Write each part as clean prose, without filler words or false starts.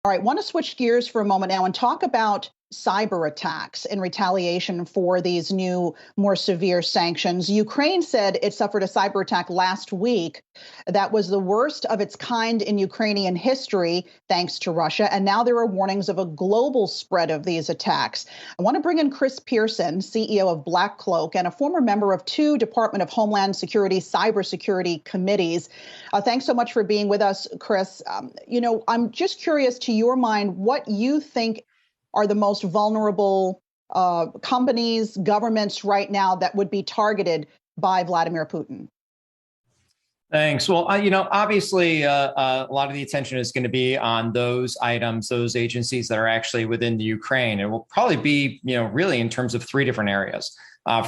All right, want to switch gears for a moment now and talk about cyber attacks in retaliation for these new, more severe sanctions. Ukraine said it suffered a cyber attack last week that was the worst of its kind in Ukrainian history, thanks to Russia. And now there are warnings of a global spread of these attacks. I want to bring in Chris Pierson, CEO of BlackCloak and a former member of 2 Department of Homeland Security cybersecurity committees. Thanks so much for being with us, Chris. I'm just curious, to your mind, what you think are the most vulnerable companies, governments right now that would be targeted by Vladimir Putin? Thanks. Well, obviously, a lot of the attention is going to be on those items, those agencies that are actually within the Ukraine. It will probably be, really in terms of 3 different areas.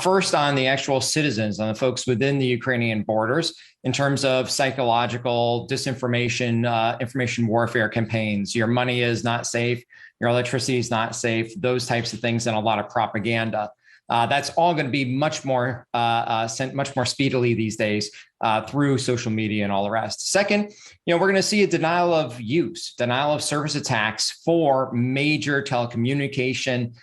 First, on the actual citizens, on the folks within the Ukrainian borders, in terms of psychological disinformation, information warfare campaigns. Your money is not safe. Your electricity is not safe. Those types of things, and a lot of propaganda. That's all going to be much more sent much more speedily these days through social media and all the rest. Second, we're going to see a denial of service attacks for major telecommunication,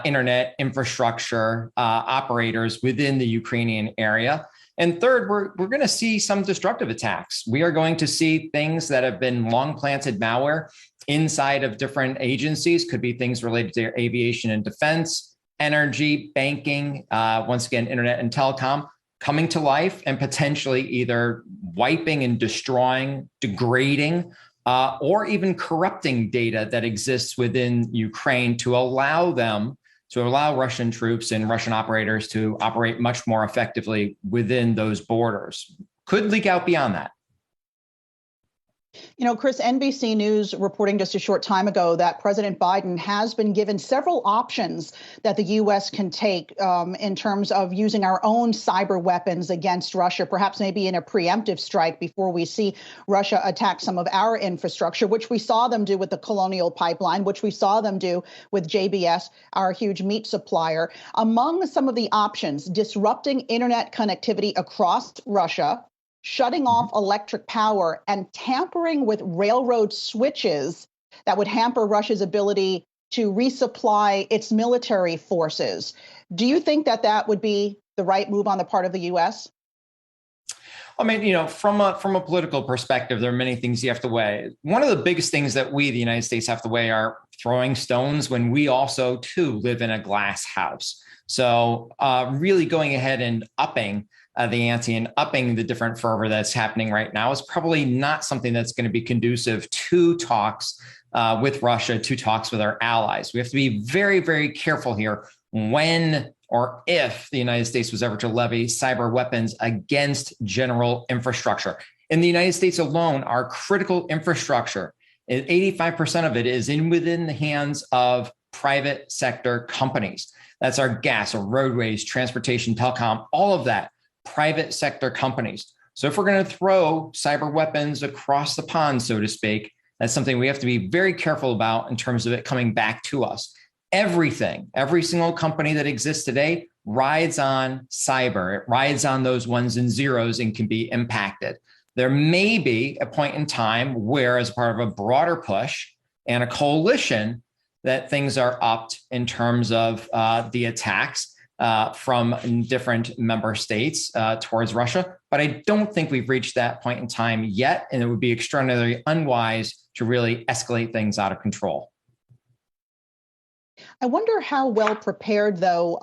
internet infrastructure operators within the Ukrainian area. And third, we're going to see some destructive attacks. We are going to see things that have been long planted malware inside of different agencies. Could be things related to aviation and defense, energy, banking, once again, internet and telecom, coming to life and potentially either wiping and destroying, degrading, or even corrupting data that exists within Ukraine to allow Russian troops and Russian operators to operate much more effectively within those borders. Could leak out beyond that. Chris, NBC News reporting just a short time ago that President Biden has been given several options that the U.S. can take in terms of using our own cyber weapons against Russia, perhaps maybe in a preemptive strike before we see Russia attack some of our infrastructure, which we saw them do with the Colonial Pipeline, which we saw them do with JBS, our huge meat supplier. Among some of the options, disrupting internet connectivity across Russia, shutting off electric power, and tampering with railroad switches that would hamper Russia's ability to resupply its military forces. Do you think that would be the right move on the part of the U.S.? I mean, from a political perspective, there are many things you have to weigh. One of the biggest things that we, the United States, have to weigh are throwing stones when we also, too, live in a glass house. So really going ahead and upping the ante and upping the different fervor that's happening right now is probably not something that's going to be conducive to talks with Russia, to talks with our allies. We have to be very, very careful here when or if the United States was ever to levy cyber weapons against general infrastructure. In the United States alone, our critical infrastructure, 85% of it is within the hands of private sector companies. That's our gas, our roadways, transportation, telecom, all of that. Private sector companies. So if we're going to throw cyber weapons across the pond, so to speak, that's something we have to be very careful about in terms of it coming back to us. Every single company that exists today rides on cyber. It rides on those ones and zeros and can be impacted. There may be a point in time where, as part of a broader push and a coalition, that things are upped in terms of the attacks from different member states towards Russia. But I don't think we've reached that point in time yet, and it would be extraordinarily unwise to really escalate things out of control. I wonder how well prepared, though,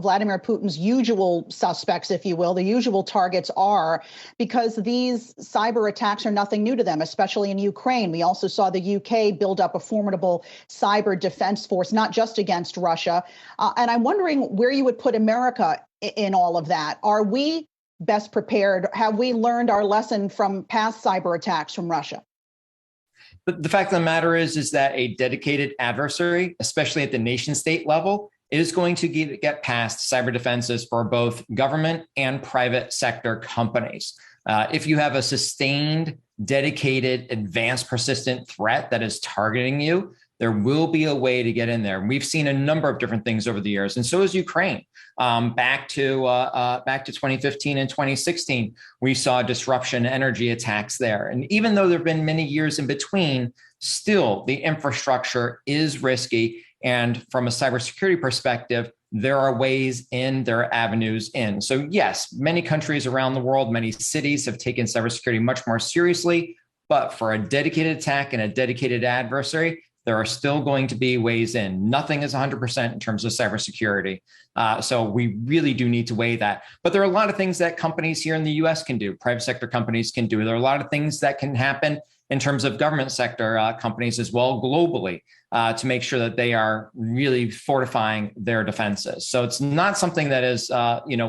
Vladimir Putin's usual suspects, if you will, the usual targets are, because these cyber attacks are nothing new to them, especially in Ukraine. We also saw the UK build up a formidable cyber defense force, not just against Russia. And I'm wondering where you would put America in all of that. Are we best prepared? Have we learned our lesson from past cyber attacks from Russia? But the fact of the matter is that a dedicated adversary, especially at the nation state level, is going to get past cyber defenses for both government and private sector companies. If you have a sustained, dedicated, advanced, persistent threat that is targeting you, there will be a way to get in there. We've seen a number of different things over the years, and so is Ukraine. Back to 2015 and 2016, we saw disruption energy attacks there. And even though there have been many years in between, still the infrastructure is risky. And from a cybersecurity perspective, there are ways in, there are avenues in. So yes, many countries around the world, many cities have taken cybersecurity much more seriously. But for a dedicated attack and a dedicated adversary, there are still going to be ways in. Nothing is 100% in terms of cybersecurity. So we really do need to weigh that. But there are a lot of things that companies here in the US can do, private sector companies can do. There are a lot of things that can happen in terms of government sector companies as well globally to make sure that they are really fortifying their defenses. So it's not something that is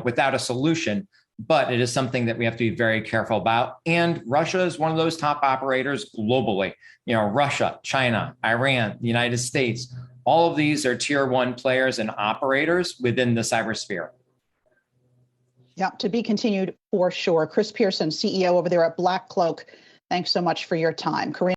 without a solution, but it is something that we have to be very careful about. And Russia is one of those top operators globally. Russia, China, Iran, the United States, all of these are tier one players and operators within the cybersphere. Yeah, to be continued for sure. Chris Pierson, CEO over there at BlackCloak. Thanks so much for your time.